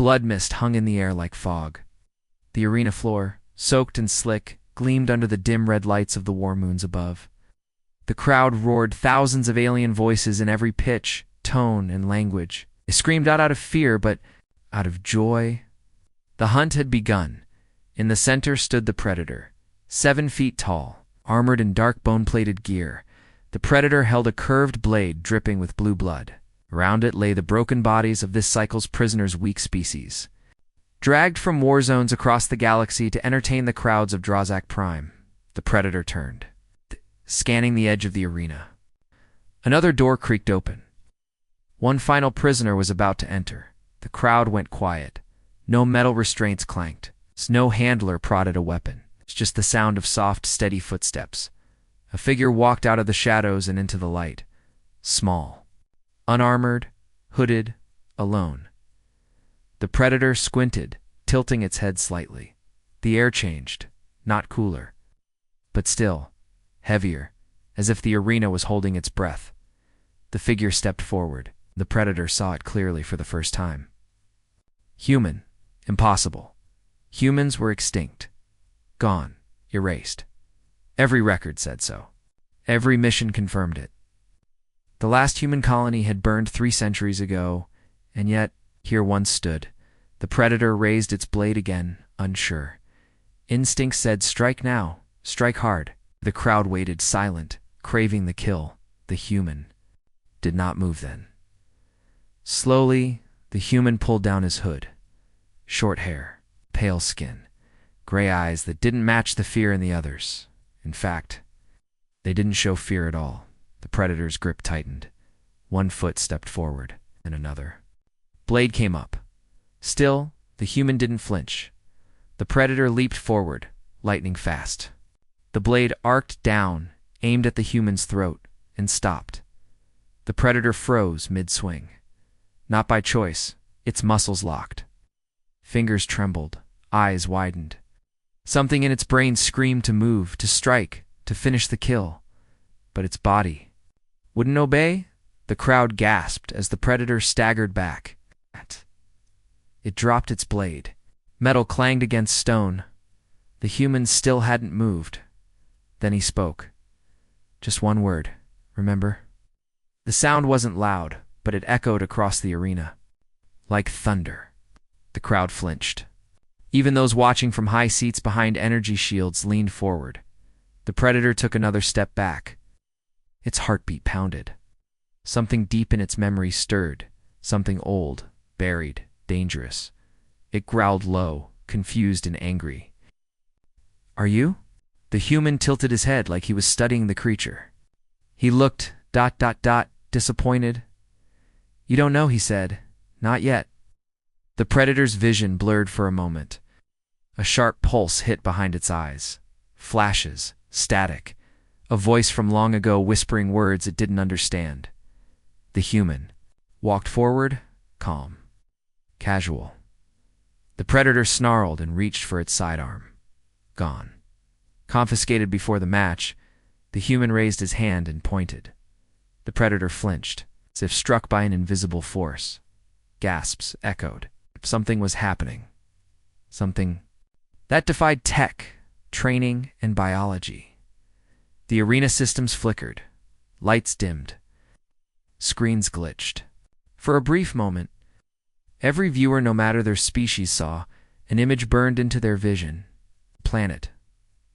Blood mist hung in the air like fog. The arena floor, soaked and slick, gleamed under the dim red lights of the war moons above. The crowd roared, thousands of alien voices in every pitch, tone, and language. They screamed out of fear, but out of joy. The hunt had begun. In the center stood the Predator, 7 feet tall, armored in dark bone-plated gear. The Predator held a curved blade dripping with blue blood. Around it lay the broken bodies of this cycle's prisoners' weak species, dragged from war zones across the galaxy to entertain the crowds of Drazak Prime. The Predator turned, scanning the edge of the arena. Another door creaked open. One final prisoner was about to enter. The crowd went quiet. No metal restraints clanked. No handler prodded a weapon. It's just the sound of soft, steady footsteps. A figure walked out of the shadows and into the light. Small, unarmored, hooded, alone. The Predator squinted, tilting its head slightly. The air changed, not cooler, but still, heavier, as if the arena was holding its breath. The figure stepped forward. The Predator saw it clearly for the first time. Human. Impossible. Humans were extinct. Gone. Erased. Every record said so. Every mission confirmed it. The last human colony had burned 3 centuries ago, and yet here one stood. The Predator raised its blade again, unsure. Instinct said, strike now, strike hard. The crowd waited silent, craving the kill. The human did not move then. Slowly, the human pulled down his hood. Short hair, pale skin, gray eyes that didn't match the fear in the others. In fact, they didn't show fear at all. The Predator's grip tightened. One foot stepped forward, and another. Blade came up. Still, the human didn't flinch. The Predator leaped forward, lightning fast. The blade arced down, aimed at the human's throat, and stopped. The Predator froze mid-swing. Not by choice, its muscles locked. Fingers trembled, eyes widened. Something in its brain screamed to move, to strike, to finish the kill. But its body wouldn't obey. The crowd gasped as the Predator staggered back. It dropped its blade. Metal clanged against stone. The human still hadn't moved. Then he spoke. Just one word, remember? The sound wasn't loud, but it echoed across the arena. Like thunder. The crowd flinched. Even those watching from high seats behind energy shields leaned forward. The Predator took another step back. Its heartbeat pounded. Something deep in its memory stirred. Something old, buried, dangerous. It growled low, confused and angry. Are you? The human tilted his head like he was studying the creature. He looked, disappointed. You don't know, he said. Not yet. The Predator's vision blurred for a moment. A sharp pulse hit behind its eyes. Flashes, static. A voice from long ago whispering words it didn't understand. The human walked forward, calm, casual. The Predator snarled and reached for its sidearm. Gone. Confiscated before the match, the human raised his hand and pointed. The Predator flinched, as if struck by an invisible force. Gasps echoed. Something was happening. Something that defied tech, training, and biology. The arena systems flickered. Lights dimmed. Screens glitched. For a brief moment, every viewer, no matter their species, saw an image burned into their vision. Planet.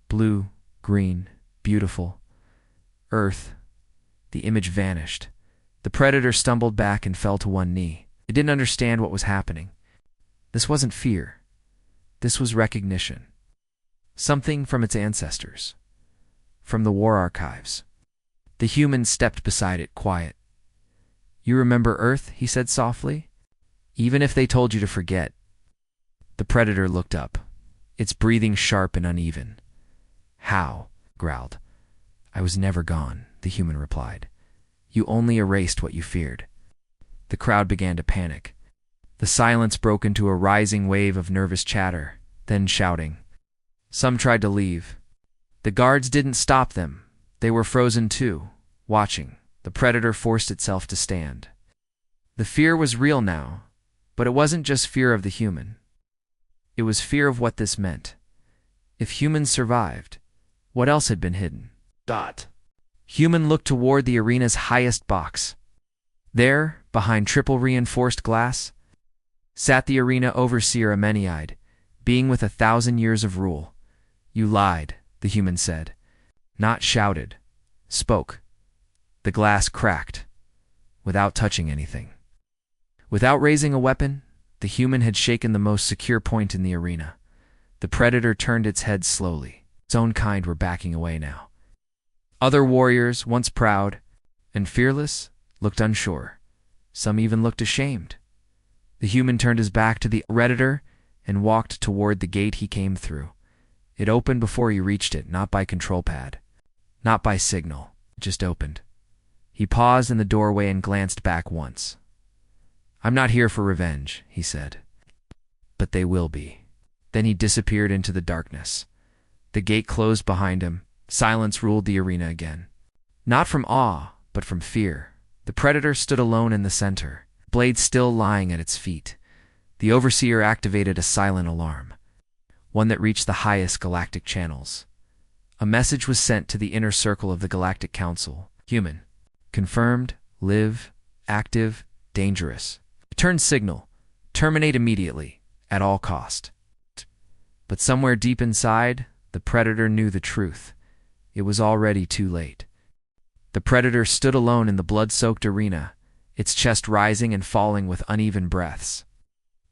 Blue, green, beautiful. Earth. The image vanished. The Predator stumbled back and fell to one knee. It didn't understand what was happening. This wasn't fear. This was recognition. Something from its ancestors. From the war archives. The human stepped beside it, quiet. You remember Earth, he said softly. Even if they told you to forget. The Predator looked up, its breathing sharp and uneven. How? Growled. I was never gone, the human replied. You only erased what you feared. The crowd began to panic. The silence broke into a rising wave of nervous chatter, then shouting. Some tried to leave. The guards didn't stop them. They were frozen too, watching. The Predator forced itself to stand. The fear was real now. But it wasn't just fear of the human. It was fear of what this meant. If humans survived, what else had been hidden? Human looked toward the arena's highest box. There, behind triple reinforced glass, sat the arena overseer, a many-eyed being with 1,000 years of rule. You lied, the human said. Not shouted, spoke. The glass cracked, without touching anything. Without raising a weapon, the human had shaken the most secure point in the arena. The predator turned its head slowly. Its own kind were backing away now. Other warriors, once proud and fearless, looked unsure. Some even looked ashamed. The human turned his back to the predator and walked toward the gate he came through. It opened before he reached it, not by control pad, not by signal. It just opened. He paused in the doorway and glanced back once. I'm not here for revenge, he said. But they will be. Then he disappeared into the darkness. The gate closed behind him. Silence ruled the arena again. Not from awe, but from fear. The predator stood alone in the center, blade still lying at its feet. The overseer activated a silent alarm, one that reached the highest galactic channels. A message was sent to the inner circle of the Galactic Council. Human. Confirmed. Live. Active. Dangerous. Return signal. Terminate immediately. At all cost. But somewhere deep inside, the predator knew the truth. It was already too late. The predator stood alone in the blood-soaked arena, its chest rising and falling with uneven breaths.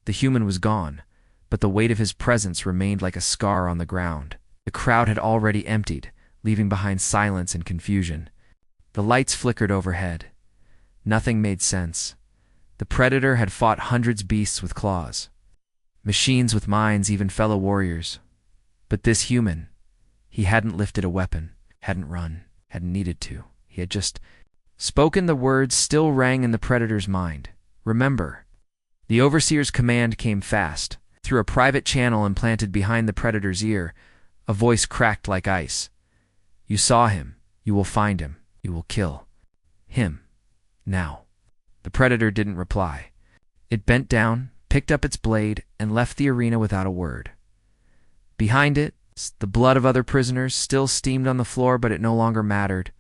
The human was gone, but the weight of his presence remained like a scar on the ground. The crowd had already emptied, leaving behind silence and confusion. The lights flickered overhead. Nothing made sense. The predator had fought hundreds of beasts with claws, machines with minds, even fellow warriors. But this human, he hadn't lifted a weapon, hadn't run, hadn't needed to. He had just spoken. The words still rang in the predator's mind. Remember. The overseer's command came fast. Through a private channel implanted behind the predator's ear, a voice cracked like ice. You saw him. You will find him. You will kill him. Now. The predator didn't reply. It bent down, picked up its blade, and left the arena without a word. Behind it, the blood of other prisoners still steamed on the floor, but it no longer mattered.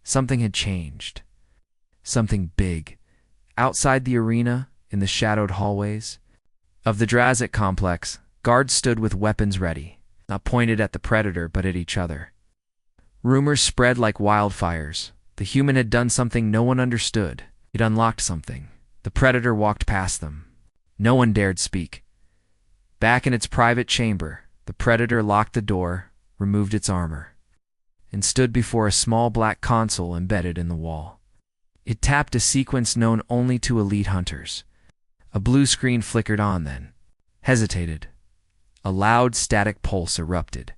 Something had changed. Something big. Outside the arena, in the shadowed hallways of the Galactic complex, guards stood with weapons ready, not pointed at the predator but at each other. Rumors spread like wildfires. The human had done something no one understood. It unlocked something. The predator walked past them. No one dared speak. Back in its private chamber, the predator locked the door, removed its armor, and stood before a small black console embedded in the wall. It tapped a sequence known only to elite hunters. A blue screen flickered on, then hesitated. A loud static pulse erupted.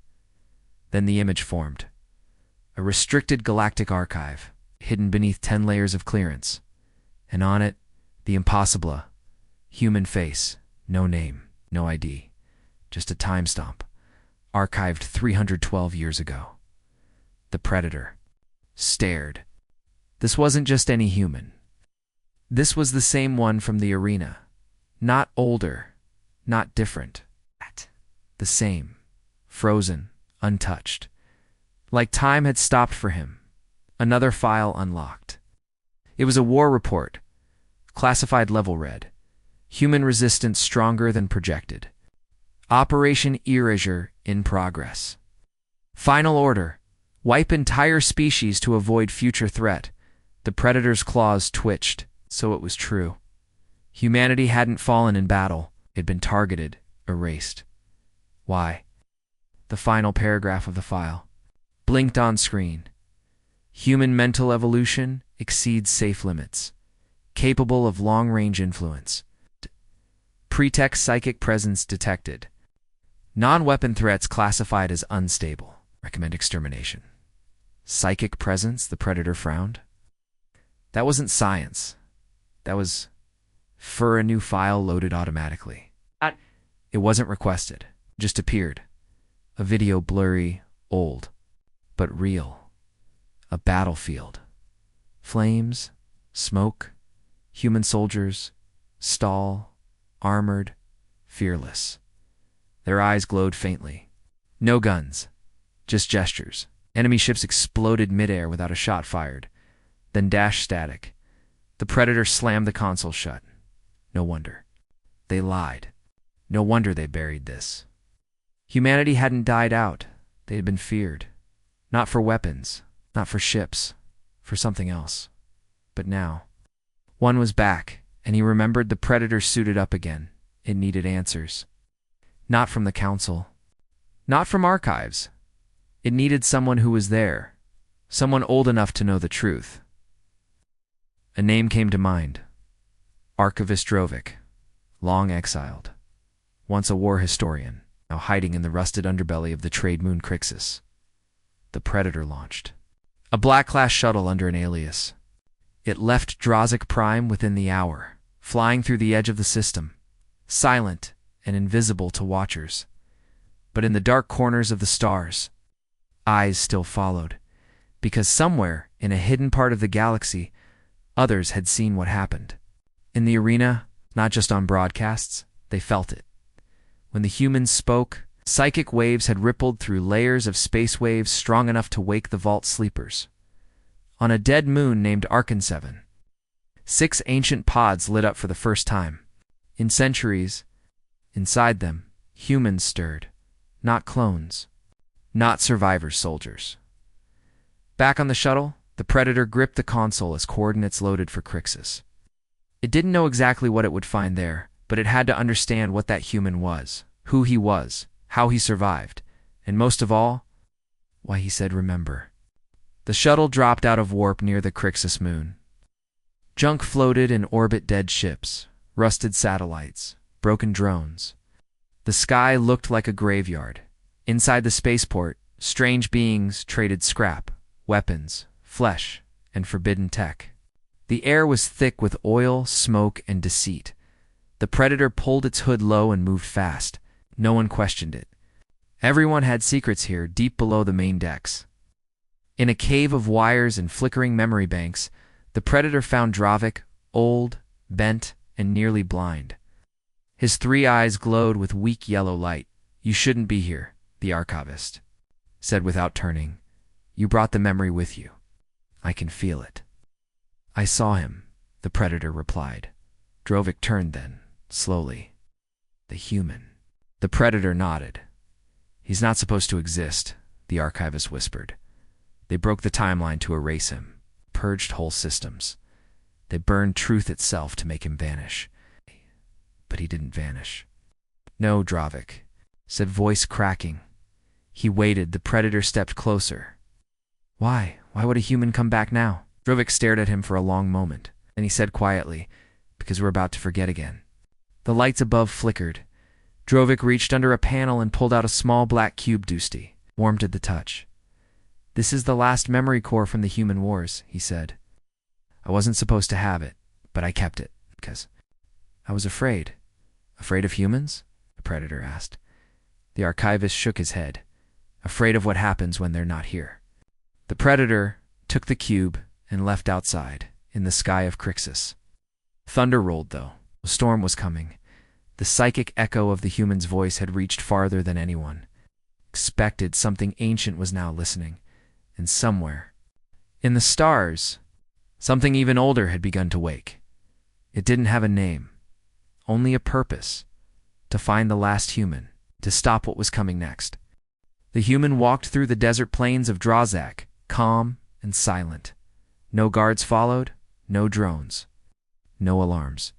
Then the image formed. A restricted galactic archive, hidden beneath 10 layers of clearance. And on it, the impossible human face, no name, no ID, just a time stamp, archived 312 years ago. The predator stared. This wasn't just any human. This was the same one from the arena. Not older, not different. The same, frozen, untouched. Like time had stopped for him. Another file unlocked. It was a war report. Classified level read. Human resistance stronger than projected. Operation Erasure in progress. Final order. Wipe entire species to avoid future threat. The predator's claws twitched. So it was true. Humanity hadn't fallen in battle. It had been targeted, erased. Why? The final paragraph of the file blinked on screen. Human mental evolution exceeds safe limits. Capable of long-range influence. Pretext psychic presence detected. Non-weapon threats classified as unstable. Recommend extermination. Psychic presence, the predator frowned. That wasn't science. That was for a new file loaded automatically. It wasn't requested. Just appeared. A video, blurry, old, but real. A battlefield. Flames, smoke, human soldiers, stall, armored, fearless. Their eyes glowed faintly. No guns, just gestures. Enemy ships exploded midair without a shot fired, then dashed static. The Predator slammed the console shut. No wonder. They lied. No wonder they buried this. Humanity hadn't died out. They had been feared. Not for weapons, not for ships, for something else. But now, one was back, and he remembered the Predator suited up again. It needed answers. Not from the Council. Not from archives. It needed someone who was there. Someone old enough to know the truth. A name came to mind. Archivist Drovik. Long exiled. Once a war historian, now hiding in the rusted underbelly of the trade moon Crixus. The Predator launched. A black-class shuttle under an alias. It left Drozik Prime within the hour, flying through the edge of the system, silent and invisible to watchers. But in the dark corners of the stars, eyes still followed, because somewhere in a hidden part of the galaxy, others had seen what happened. In the arena, not just on broadcasts, they felt it. When the humans spoke, psychic waves had rippled through layers of space waves strong enough to wake the vault sleepers. On a dead moon named Arkan 7, 6 ancient pods lit up for the first time. In centuries, inside them, humans stirred, not clones, not survivor soldiers. Back on the shuttle, the Predator gripped the console as coordinates loaded for Crixus. It didn't know exactly what it would find there, but it had to understand what that human was, who he was, how he survived, and most of all, why he said remember. The shuttle dropped out of warp near the Crixus moon. Junk floated in orbit, dead ships, rusted satellites, broken drones. The sky looked like a graveyard. Inside the spaceport, strange beings traded scrap, weapons, flesh, and forbidden tech. The air was thick with oil, smoke, and deceit. The Predator pulled its hood low and moved fast. No one questioned it. Everyone had secrets here, deep below the main decks. In a cave of wires and flickering memory banks, the Predator found Drovik, old, bent, and nearly blind. His 3 eyes glowed with weak yellow light. "You shouldn't be here," the archivist said without turning. "You brought the memory with you. I can feel it." "I saw him," the Predator replied. Drovik turned then, slowly. "The human." The Predator nodded. "He's not supposed to exist," the archivist whispered. "They broke the timeline to erase him, purged whole systems. They burned truth itself to make him vanish. But he didn't vanish." "No, Drovik," said voice cracking. He waited. The Predator stepped closer. "Why? Why would a human come back now?" Drovik stared at him for a long moment. Then he said quietly, "Because we're about to forget again." The lights above flickered. Drovik reached under a panel and pulled out a small black cube Dusty, warm to the touch. "This is the last memory core from the human wars," he said. "I wasn't supposed to have it, but I kept it, because I was afraid." "Afraid of humans?" the Predator asked. The archivist shook his head. "Afraid of what happens when they're not here." The Predator took the cube and left outside, in the sky of Crixus. Thunder rolled, though. A storm was coming. The psychic echo of the human's voice had reached farther than anyone. Expected, something ancient was now listening. And somewhere, in the stars, something even older had begun to wake. It didn't have a name, only a purpose: to find the last human, to stop what was coming next. The human walked through the desert plains of Drozik, calm and silent. No guards followed, no drones, no alarms,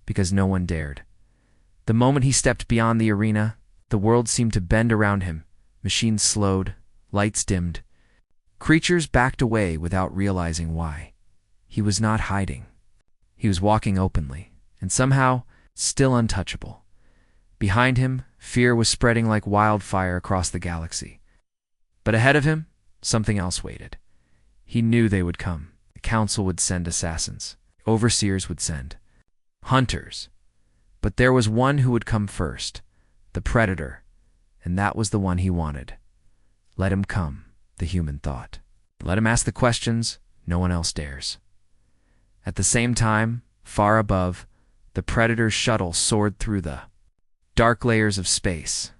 because no one dared. The moment he stepped beyond the arena, the world seemed to bend around him. Machines slowed, lights dimmed. Creatures backed away without realizing why. He was not hiding. He was walking openly, and somehow still untouchable. Behind him, fear was spreading like wildfire across the galaxy. But ahead of him, something else waited. He knew they would come. The Council would send assassins. Overseers would send hunters. But there was one who would come first, the Predator, and that was the one he wanted. Let him come, the human thought. Let him ask the questions no one else dares. At the same time, far above, The Predator's shuttle soared through the dark layers of space.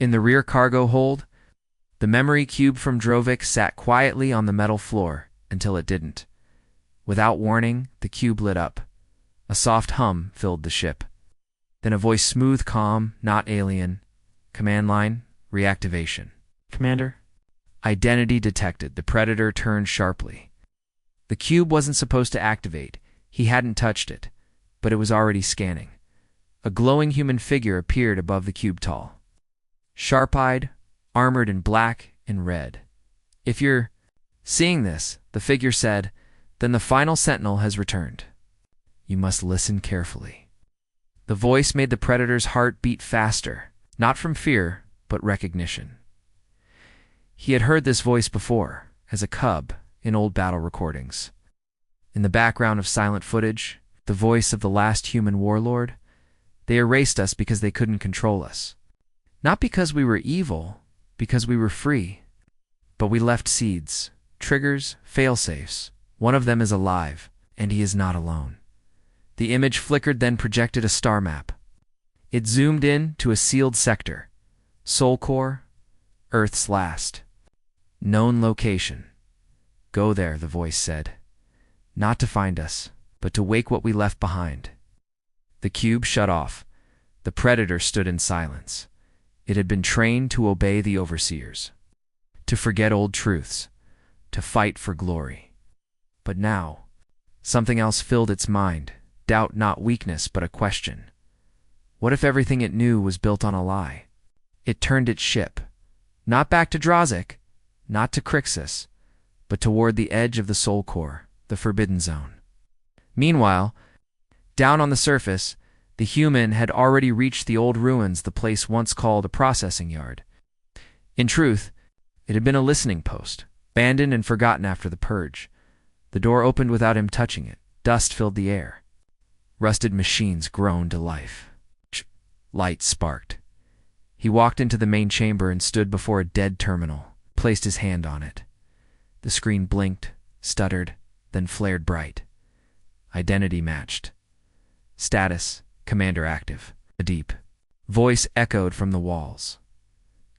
In the rear cargo hold, the memory cube from Drovik sat quietly on the metal floor until it didn't. Without warning, the cube lit up. A soft hum filled the ship. Then a voice, smooth, calm, not alien. Command line, reactivation. Commander? Identity detected. The Predator turned sharply. The cube wasn't supposed to activate. He hadn't touched it, but it was already scanning. A glowing human figure appeared above the cube tall. Sharp-eyed, armored in black and red. If you're seeing this, the figure said, then the final Sentinel has returned. You must listen carefully. The voice made the Predator's heart beat faster, not from fear, but recognition. He had heard this voice before, as a cub, in old battle recordings. In the background of silent footage, the voice of the last human warlord. They erased us because they couldn't control us. Not because we were evil, because we were free. But we left seeds, triggers, failsafes. One of them is alive, and he is not alone. The image flickered, then projected a star map. It zoomed in to a sealed sector. Soul Core, Earth's last known location. Go there, the voice said. Not to find us, but to wake what we left behind. The cube shut off. The Predator stood in silence. It had been trained to obey the overseers, to forget old truths, to fight for glory. But now, something else filled its mind, doubt, not weakness, but a question. What if everything it knew was built on a lie? It turned its ship, not back to Drovik, not to Crixus, but toward the edge of the Soul Core, the Forbidden Zone. Meanwhile, down on the surface, the human had already reached the old ruins the place once called a processing yard. In truth, it had been a listening post, abandoned and forgotten after the purge. The door opened without him touching it. Dust filled the air. Rusted machines groaned to life. Light sparked. He walked into the main chamber and stood before a dead terminal, placed his hand on it. The screen blinked, stuttered, then flared bright. Identity matched. Status, Commander active. A deep voice echoed from the walls.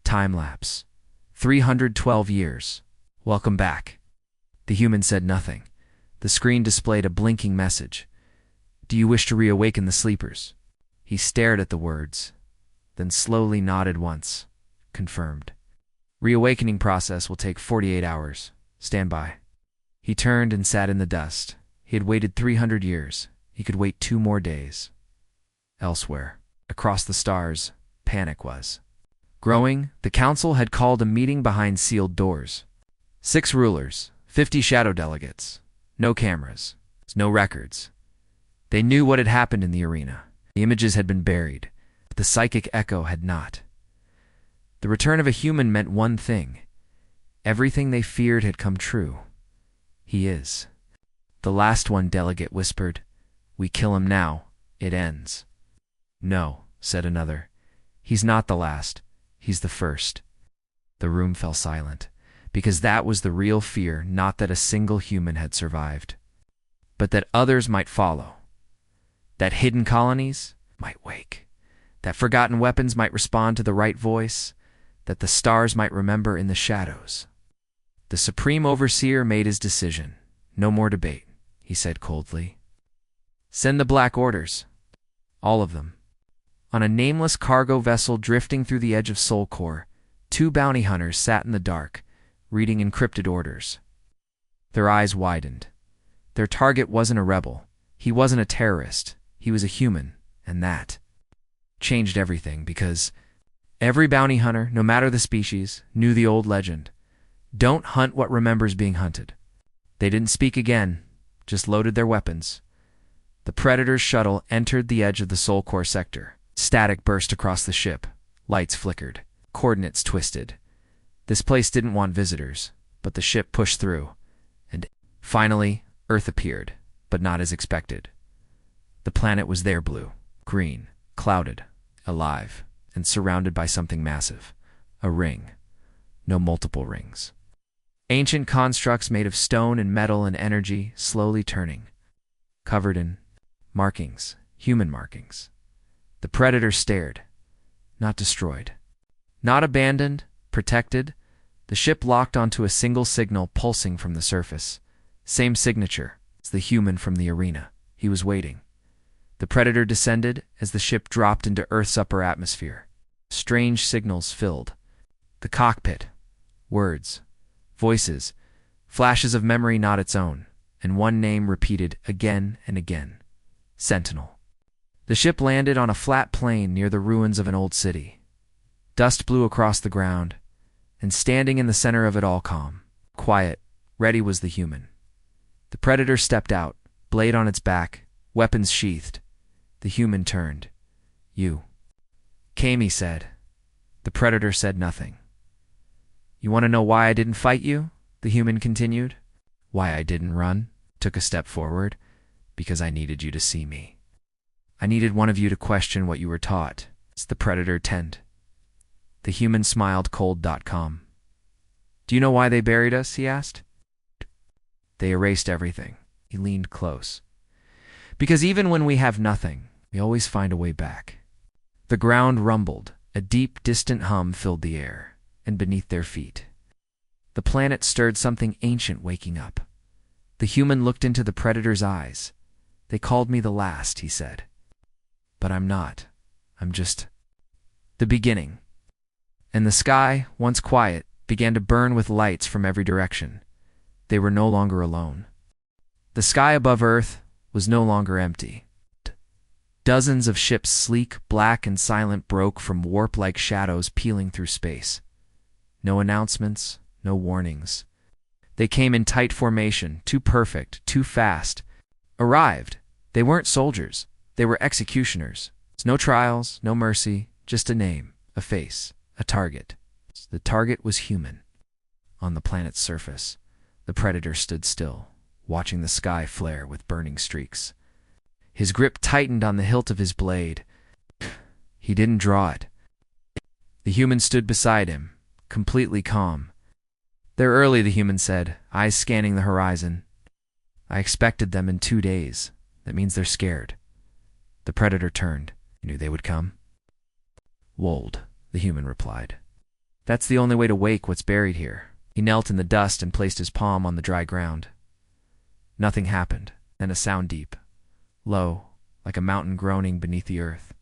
Time lapse. 312 years. Welcome back. The human said nothing. The screen displayed a blinking message. Do you wish to reawaken the sleepers? He stared at the words, then slowly nodded once. Confirmed. Reawakening process will take 48 hours. Stand by. He turned and sat in the dust. He had waited 300 years. He could wait 2 more days. Elsewhere, across the stars, panic was growing. The council had called a meeting behind sealed doors. 6 rulers, 50 shadow delegates. No cameras, no records. They knew what had happened in the arena. The images had been buried, but the psychic echo had not. The return of a human meant one thing. Everything they feared had come true. He is. The last one, delegate whispered. We kill him now, it ends. No, said another. He's not the last. He's the first. The room fell silent, because that was the real fear, not that a single human had survived, but that others might follow. That hidden colonies might wake. That forgotten weapons might respond to the right voice. That the stars might remember in the shadows. The Supreme Overseer made his decision. No more debate, he said coldly. Send the Black Orders. All of them. On a nameless cargo vessel drifting through the edge of Soul Core, 2 bounty hunters sat in the dark, reading encrypted orders. Their eyes widened. Their target wasn't a rebel. He wasn't a terrorist. He was a human, and that changed everything, because every bounty hunter, no matter the species, knew the old legend. Don't hunt what remembers being hunted. They didn't speak again, just loaded their weapons. The Predator's shuttle entered the edge of the Soul Core sector. Static burst across the ship. Lights flickered. Coordinates twisted. This place didn't want visitors, but the ship pushed through. And finally, Earth appeared, but not as expected. The planet was there, blue, green, clouded, alive, and surrounded by something massive. A ring. No multiple rings. Ancient constructs made of stone and metal and energy, slowly turning. Covered in markings, human markings. The Predator stared. Not destroyed. Not abandoned, protected. The ship locked onto a single signal pulsing from the surface. Same signature as the human from the arena. He was waiting. The Predator descended as the ship dropped into Earth's upper atmosphere. Strange signals filled the cockpit. Words, voices, flashes of memory not its own, and one name repeated again and again. Sentinel. The ship landed on a flat plain near the ruins of an old city. Dust blew across the ground, and standing in the center of it all calm, quiet, ready was the human. The Predator stepped out, blade on its back, weapons sheathed. The human turned. You came, he said. The Predator said nothing. You want to know why I didn't fight you? The human continued. Why I didn't run, took a step forward? Because I needed you to see me. I needed one of you to question what you were taught. The Predator tend. The human smiled cold.com. Do you know why they buried us? He asked. They erased everything. He leaned close. Because even when we have nothing, we always find a way back. The ground rumbled. A deep, distant hum filled the air, and beneath their feet, the planet stirred something ancient waking up. The human looked into the Predator's eyes. They called me the last, he said. But I'm not. I'm just the beginning. And the sky, once quiet, began to burn with lights from every direction. They were no longer alone. The sky above Earth was no longer empty. Dozens of ships, sleek, black, and silent, broke from warp-like shadows peeling through space. No announcements, no warnings. They came in tight formation, too perfect, too fast. Arrived. They weren't soldiers. They were executioners. No trials, no mercy, just a name, a face, a target. The target was human. On the planet's surface, the Predator stood still, watching the sky flare with burning streaks. His grip tightened on the hilt of his blade. He didn't draw it. The human stood beside him, completely calm. They're early, the human said, eyes scanning the horizon. I expected them in 2 days. That means they're scared. The Predator turned. You knew they would come? Wold, the human replied. That's the only way to wake what's buried here. He knelt in the dust and placed his palm on the dry ground. Nothing happened, then a sound deep, low, like a mountain groaning beneath the earth.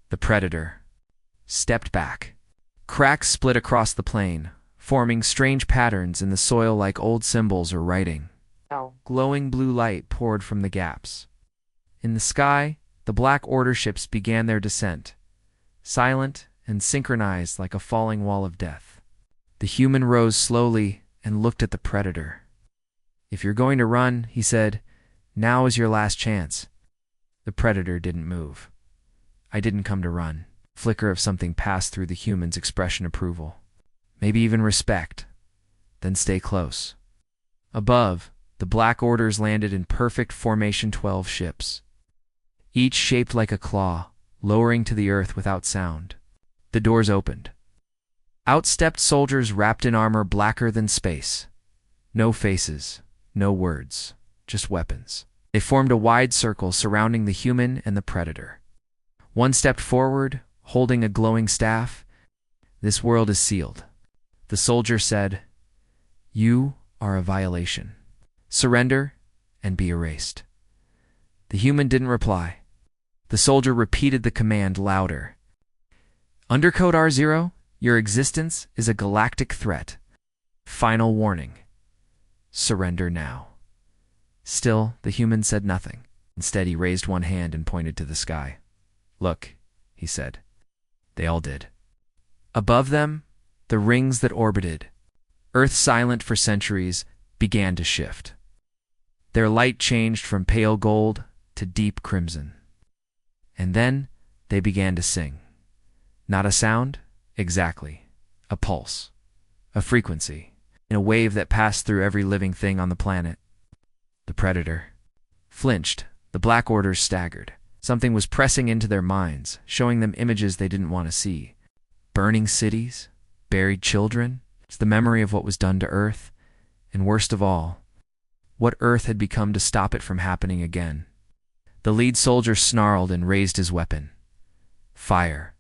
The Predator stepped back. Cracks split across the plain, forming strange patterns in the soil like old symbols or writing. Glowing blue light poured from the gaps. In the sky, the Black Order ships began their descent, silent and synchronized like a falling wall of death. The human rose slowly and looked at the Predator. If you're going to run, he said, now is your last chance. The Predator didn't move. I didn't come to run. Flicker of something passed through the human's expression approval. Maybe even respect. Then stay close. Above, the Black Orders landed in perfect formation 12 ships, each shaped like a claw, lowering to the earth without sound. The doors opened. Out stepped soldiers wrapped in armor blacker than space. No faces, no words, just weapons. They formed a wide circle surrounding the human and the Predator. One stepped forward, holding a glowing staff. This world is sealed. The soldier said, you are a violation. Surrender and be erased. The human didn't reply. The soldier repeated the command louder. Undercode R0, your existence is a galactic threat. Final warning. Surrender now. Still, the human said nothing. Instead, he raised one hand and pointed to the sky. Look, he said. They all did. Above them, the rings that orbited, Earth silent for centuries, began to shift. Their light changed from pale gold to deep crimson. And then they began to sing. Not a sound? Exactly. A pulse. A frequency. In a wave that passed through every living thing on the planet. The Predator flinched. The Black Orders staggered. Something was pressing into their minds, showing them images they didn't want to see. Burning cities, buried children. It's the memory of what was done to Earth, and worst of all, what Earth had become to stop it from happening again. The lead soldier snarled and raised his weapon. Fire.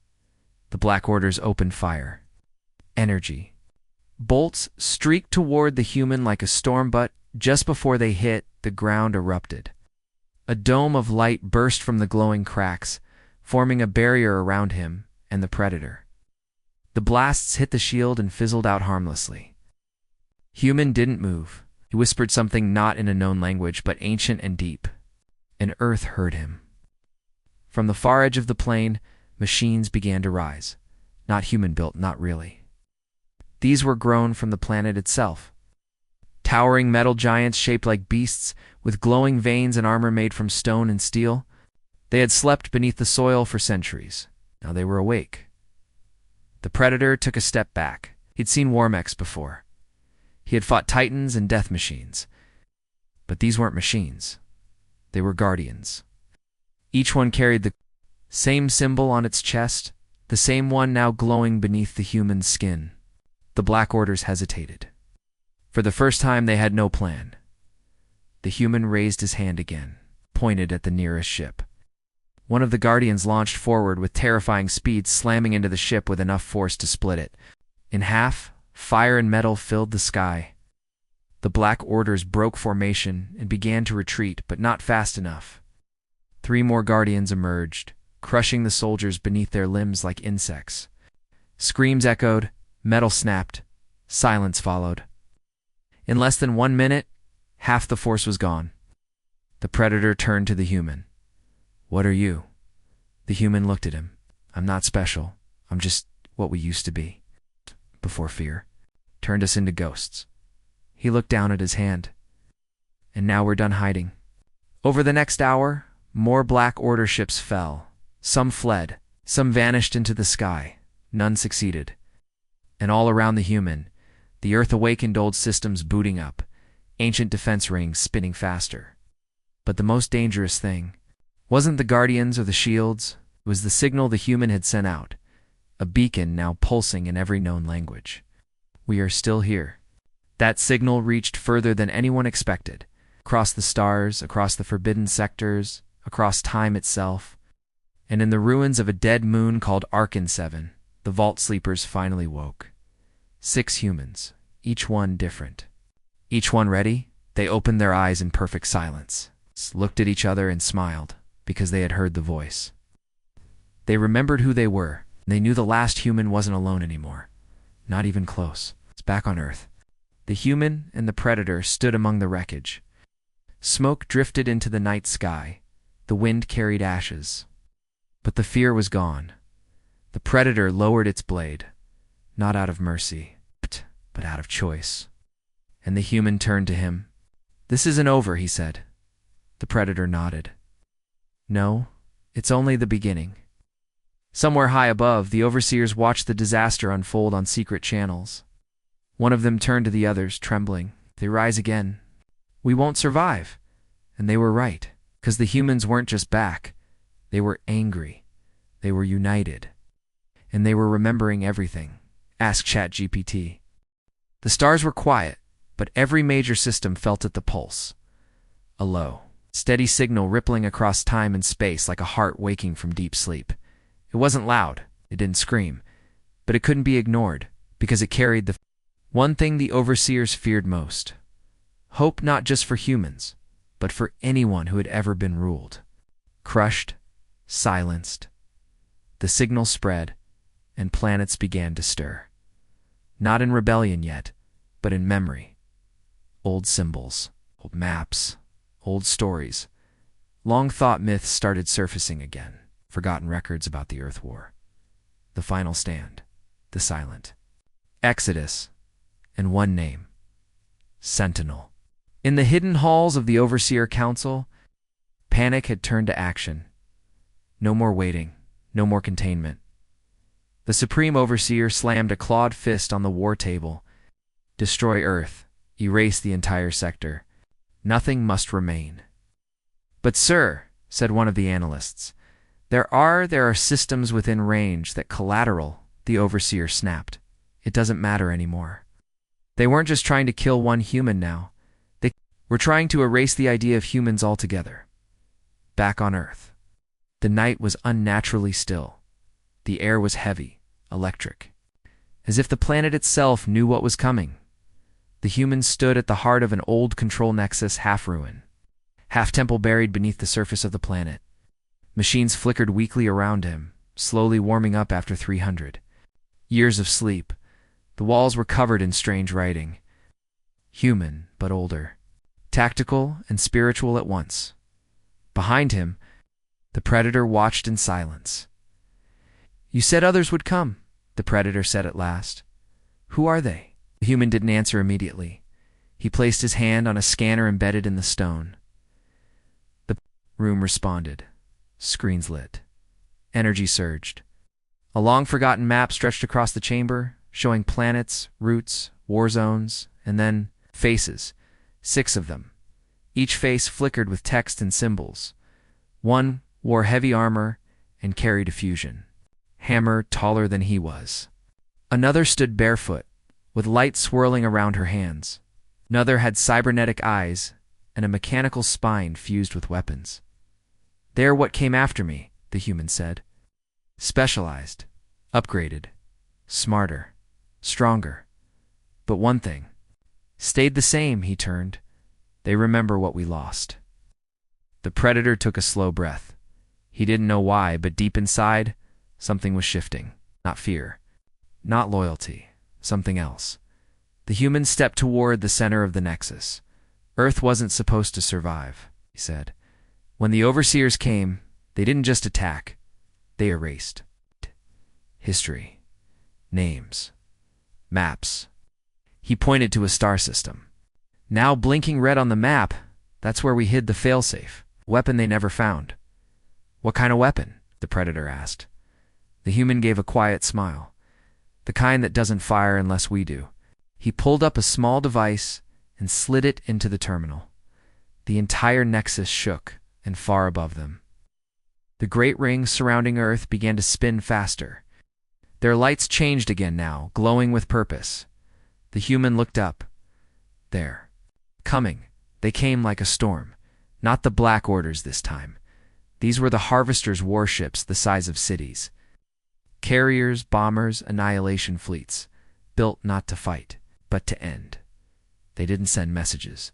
The Black Orders opened fire. Energy. Bolts streaked toward the human like a storm, but just before they hit, the ground erupted. A dome of light burst from the glowing cracks, forming a barrier around him and the Predator. The blasts hit the shield and fizzled out harmlessly. Human didn't move. He whispered something not in a known language, but ancient and deep. And Earth heard him. From the far edge of the plain, machines began to rise. Not human-built, not really. These were grown from the planet itself. Towering metal giants shaped like beasts, with glowing veins and armor made from stone and steel. They had slept beneath the soil for centuries. Now they were awake. The Predator took a step back. He'd seen war mechs before. He had fought titans and death machines. But these weren't machines. They were guardians. Each one carried the same symbol on its chest, the same one now glowing beneath the human skin. The Black Orders hesitated. For the first time, they had no plan. The human raised his hand again, pointed at the nearest ship. One of the Guardians launched forward with terrifying speed, slamming into the ship with enough force to split it. In half, fire and metal filled the sky. The Black Orders broke formation and began to retreat, but not fast enough. 3 more Guardians emerged, crushing the soldiers beneath their limbs like insects. Screams echoed, metal snapped, silence followed. In less than 1 minute, half the force was gone. The Predator turned to the human. "What are you?" The human looked at him. "I'm not special. I'm just what we used to be. Before fear turned us into ghosts." He looked down at his hand. "And now we're done hiding." Over the next hour, more Black Order ships fell. Some fled. Some vanished into the sky. None succeeded. And all around the human, the Earth awakened, old systems booting up, ancient defense rings spinning faster. But the most dangerous thing wasn't the Guardians or the shields. It was the signal the human had sent out, a beacon now pulsing in every known language. "We are still here." That signal reached further than anyone expected, across the stars, across the forbidden sectors, across time itself. And in the ruins of a dead moon called Arkan 7, the Vault Sleepers finally woke. 6 humans, each one different. Each one ready, they opened their eyes in perfect silence, looked at each other and smiled, because they had heard the voice. They remembered who they were. They knew the last human wasn't alone anymore. Not even close. It's back on Earth. The human and the Predator stood among the wreckage. Smoke drifted into the night sky. The wind carried ashes. But the fear was gone. The Predator lowered its blade, not out of mercy, but out of choice. And the human turned to him. "This isn't over," he said. The Predator nodded. "No, it's only the beginning." Somewhere high above, the overseers watched the disaster unfold on secret channels. One of them turned to the others, trembling. "They rise again. We won't survive." And they were right, because the humans weren't just back. They were angry. They were united. And they were remembering everything. Ask ChatGPT. The stars were quiet, but every major system felt at the pulse. A low, steady signal rippling across time and space like a heart waking from deep sleep. It wasn't loud. It didn't scream. But it couldn't be ignored, because it carried the one thing the overseers feared most. Hope not just for humans, but for anyone who had ever been ruled. Crushed, silenced. The signal spread, and planets began to stir. Not in rebellion yet, but in memory. Old symbols, old maps, old stories. Long-thought myths started surfacing again. Forgotten records about the Earth War. The final stand. The silent. Exodus. And one name. Sentinel. In the hidden halls of the Overseer Council, panic had turned to action. No more waiting. No more containment. The Supreme Overseer slammed a clawed fist on the war table. Destroy Earth. Erase the entire sector. Nothing must remain. "But sir," said one of the analysts, there are systems within range that collateral," the Overseer snapped. "It doesn't matter anymore. They weren't just trying to kill one human now. They were trying to erase the idea of humans altogether. back on Earth. The night was unnaturally still. The air was heavy, electric, as if the planet itself knew what was coming. The humans stood at the heart of an old control nexus, half ruin, half temple buried beneath the surface of the planet. Machines flickered weakly around him, slowly warming up after 300 years of sleep. The walls were covered in strange writing. Human, but older. Tactical and spiritual at once. Behind him, the Predator watched in silence. "You said others would come," the Predator said at last. "Who are they?" The human didn't answer immediately. He placed his hand on a scanner embedded in the stone. The room responded. Screens lit. Energy surged. A long-forgotten map stretched across the chamber, showing planets, routes, war zones, and then faces. 6 of them. Each face flickered with text and symbols. One wore heavy armor and carried a fusion hammer taller than he was. Another stood barefoot, with light swirling around her hands. Another had cybernetic eyes and a mechanical spine fused with weapons. "They're what came after me," the human said. "Specialized, upgraded, smarter, stronger. But one thing stayed the same," he turned. "They remember what we lost." The Predator took a slow breath. He didn't know why, but deep inside, something was shifting. Not fear, not loyalty, something else. The human stepped toward the center of the nexus. "Earth wasn't supposed to survive," he said. "When the overseers came, they didn't just attack. They erased history, names, maps." He pointed to a star system. "Now blinking red on the map, that's where we hid the failsafe. Weapon they never found." "What kind of weapon?" the Predator asked. The human gave a quiet smile. "The kind that doesn't fire unless we do." He pulled up a small device and slid it into the terminal. The entire nexus shook, and far above them, the great rings surrounding Earth began to spin faster. Their lights changed again now, glowing with purpose. The human looked up. There. Coming. They came like a storm. Not the Black Orders this time. These were the Harvester's warships the size of cities. Carriers, bombers, annihilation fleets. Built not to fight, but to end. They didn't send messages.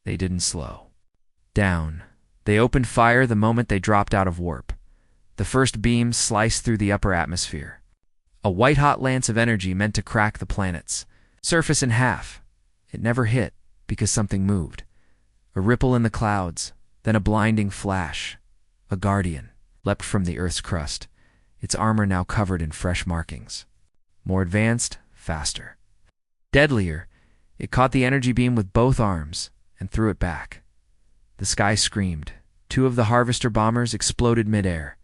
They didn't slow down. They opened fire the moment they dropped out of warp. The first beams sliced through the upper atmosphere. A white-hot lance of energy meant to crack the planet's surface in half. It never hit, because something moved. A ripple in the clouds, then a blinding flash. A guardian leapt from the Earth's crust, its armor now covered in fresh markings. More advanced, faster. Deadlier, it caught the energy beam with both arms and threw it back. The sky screamed. 2 of the Harvester bombers exploded midair,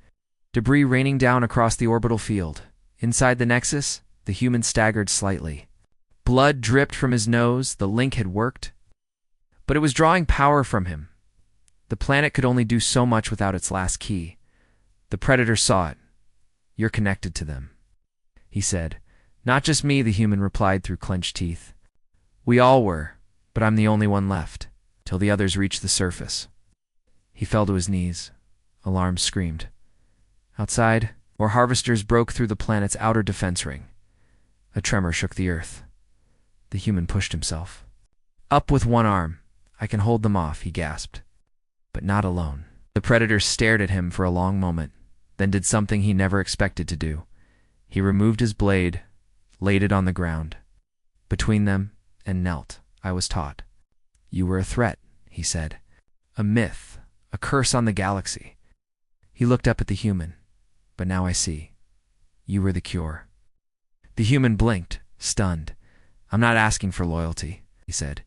debris raining down across the orbital field. Inside the Nexus, the human staggered slightly. Blood dripped from his nose. The link had worked, but it was drawing power from him. The planet could only do so much without its last key. The Predator saw it. "You're connected to them," he said. "Not just me," the human replied through clenched teeth. "We all were, but I'm the only one left, till the others reach the surface." He fell to his knees. Alarms screamed. Outside, more Harvesters broke through the planet's outer defense ring. A tremor shook the Earth. The human pushed himself. "Up with one arm. I can hold them off," he gasped. But not alone. The Predator stared at him for a long moment, then did something he never expected to do. He removed his blade, laid it on the ground, between them, and knelt. "I was taught. You were a threat," he said. "A myth, a curse on the galaxy." He looked up at the human. "But now I see. You were the cure." The human blinked, stunned. "I'm not asking for loyalty," he said.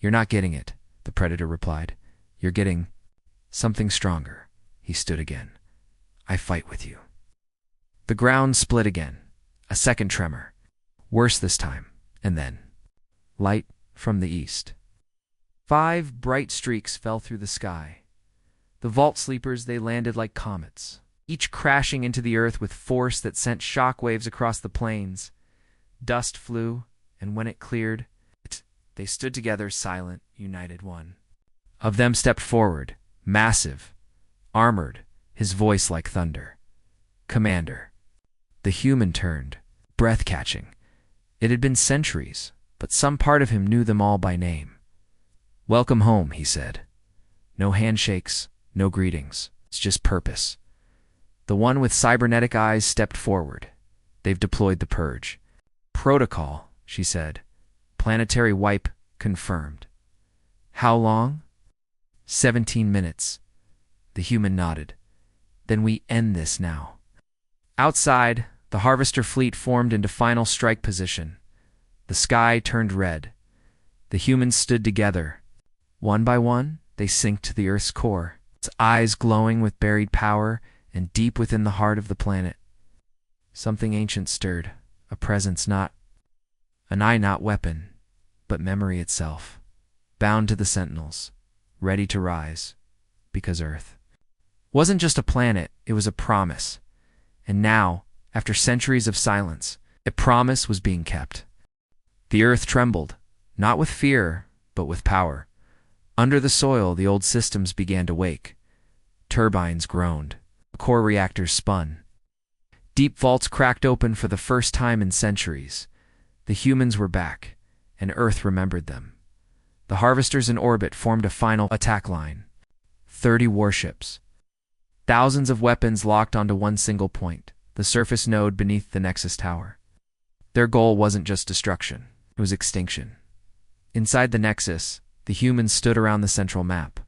"You're not getting it," the Predator replied. "You're getting something stronger." He stood again. "I fight with you." The ground split again. A second tremor. Worse this time. And then light from the east. 5 bright streaks fell through the sky. The Vault Sleepers, they landed like comets, each crashing into the Earth with force that sent shockwaves across the plains. Dust flew, and when it cleared, they stood together, silent, united. One of them stepped forward, massive, armored, his voice like thunder. "Commander." The human turned, breath-catching. It had been centuries, but some part of him knew them all by name. "Welcome home," he said. "No handshakes, no greetings. It's just purpose." The one with cybernetic eyes stepped forward. "They've deployed the purge." "Protocol," she said. "Planetary wipe confirmed." "How long?" 17 minutes. The human nodded. "Then we end this now." Outside, the Harvester fleet formed into final strike position. The sky turned red. The humans stood together. One by one, they sank to the Earth's core, its eyes glowing with buried power and deep within the heart of the planet. Something ancient stirred, a presence not, an eye not weapon, but memory itself, bound to the Sentinels, ready to rise, because Earth wasn't just a planet, it was a promise. And now, after centuries of silence, a promise was being kept. The Earth trembled, not with fear, but with power. Under the soil, the old systems began to wake. Turbines groaned. Core reactors spun. Deep vaults cracked open for the first time in centuries. The humans were back, and Earth remembered them. The Harvesters in orbit formed a final attack line. 30 warships. Thousands of weapons locked onto one single point, the surface node beneath the Nexus Tower. Their goal wasn't just destruction, it was extinction. Inside the Nexus, the humans stood around the central map.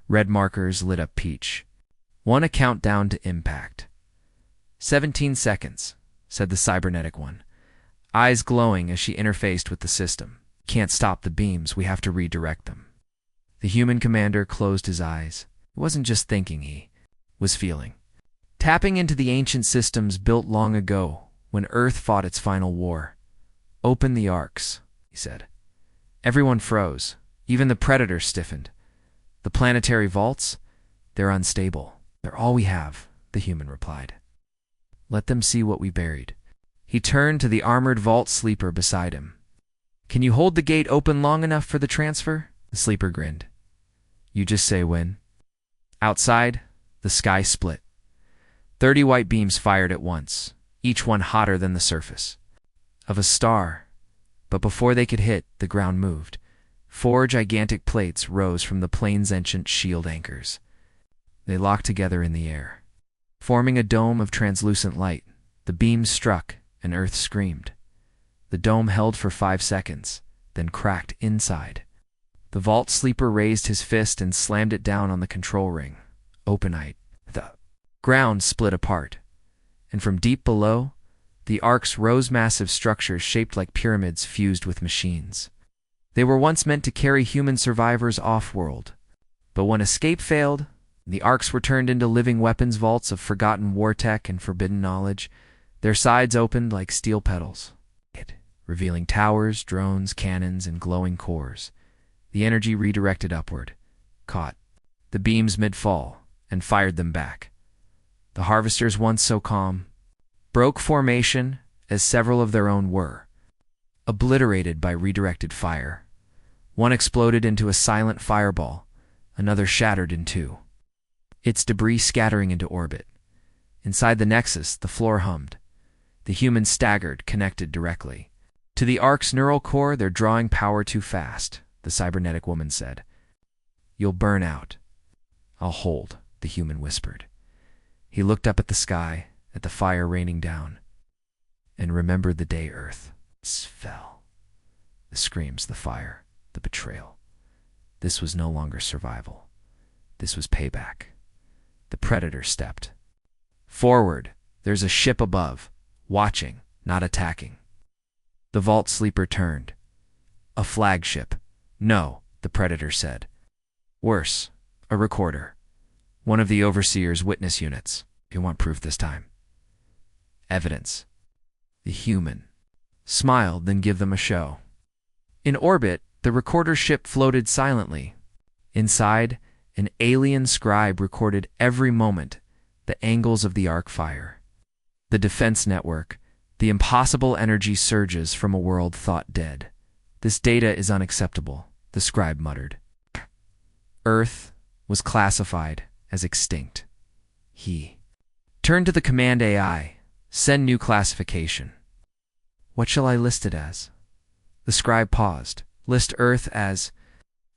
Red markers lit up peach. One a countdown to impact. 17 seconds, said the cybernetic one, eyes glowing as she interfaced with the system. "Can't stop the beams, we have to redirect them." The human commander closed his eyes. It wasn't just thinking, he was feeling. Tapping into the ancient systems built long ago, when Earth fought its final war. "Open the arcs," he said. Everyone froze. Even the Predator stiffened. "The planetary vaults? They're unstable. They're all we have," the human replied. "Let them see what we buried." He turned to the armored vault sleeper beside him. "Can you hold the gate open long enough for the transfer?" The sleeper grinned. "You just say when." Outside, the sky split. 30 white beams fired at once, each one hotter than the surface of a star. But before they could hit, the ground moved. 4 gigantic plates rose from the plane's ancient shield anchors. They locked together in the air, forming a dome of translucent light. The beams struck, and Earth screamed. The dome held for 5 seconds, then cracked inside. The vault sleeper raised his fist and slammed it down on the control ring. Openite. The ground split apart, and from deep below, the arcs rose massive structures shaped like pyramids fused with machines. They were once meant to carry human survivors off-world, but when escape failed, the arcs were turned into living weapons vaults of forgotten war tech and forbidden knowledge. Their sides opened like steel petals, revealing towers, drones, cannons, and glowing cores. The energy redirected upward, caught the beams mid-fall, and fired them back. The Harvesters, once so calm, broke formation as several of their own were, obliterated by redirected fire. One exploded into a silent fireball, another shattered in 2. Its debris scattering into orbit. Inside the Nexus, the floor hummed. The humans staggered, connected directly. "To the Ark's neural core, they're drawing power too fast," the cybernetic woman said. "You'll burn out." "I'll hold," the human whispered. He looked up at the sky, at the fire raining down, and remembered the day Earth fell. The screams, the fire, the betrayal. This was no longer survival. This was payback. The Predator stepped forward. "There's a ship above, watching, not attacking." The vault sleeper turned. "A flagship." "No," the Predator said. "Worse, a recorder. One of the Overseer's witness units. You want proof this time?" "Evidence." The human smiled, then give them a show. In orbit, the recorder ship floated silently. Inside, an alien scribe recorded every moment, the angles of the arc fire, the defense network, the impossible energy surges from a world thought dead. "This data is unacceptable," the scribe muttered. Earth was classified as extinct. He turned to the command AI. Send new classification. What shall I list it as? The scribe paused. List Earth as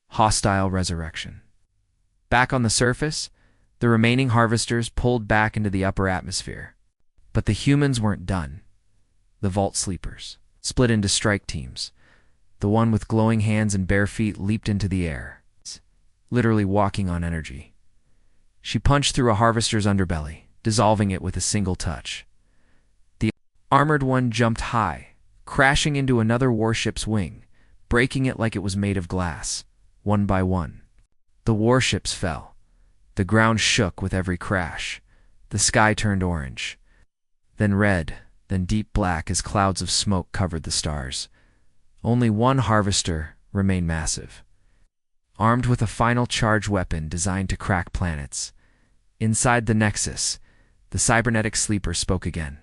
hostile resurrection. Back on the surface, the remaining harvesters pulled back into the upper atmosphere. But the humans weren't done. The vault sleepers split into strike teams. The one with glowing hands and bare feet leaped into the air, literally walking on energy. She punched through a harvester's underbelly, dissolving it with a single touch. The armored one jumped high, crashing into another warship's wing, breaking it like it was made of glass, one by one. The warships fell. The ground shook with every crash. The sky turned orange, then red, then deep black as clouds of smoke covered the stars. Only one harvester remained massive, armed with a final charge weapon designed to crack planets. Inside the Nexus, the cybernetic sleeper spoke again.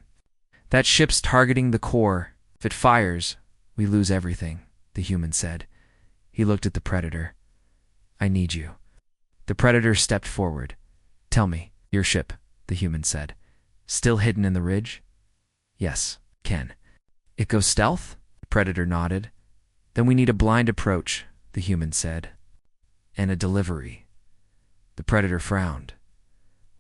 That ship's targeting the core. If it fires, we lose everything, the human said. He looked at the Predator. I need you. The Predator stepped forward. Tell me, your ship, the human said. Still hidden in the ridge? Yes, Ken. It goes stealth? The Predator nodded. Then we need a blind approach, the human said. And a delivery. The Predator frowned.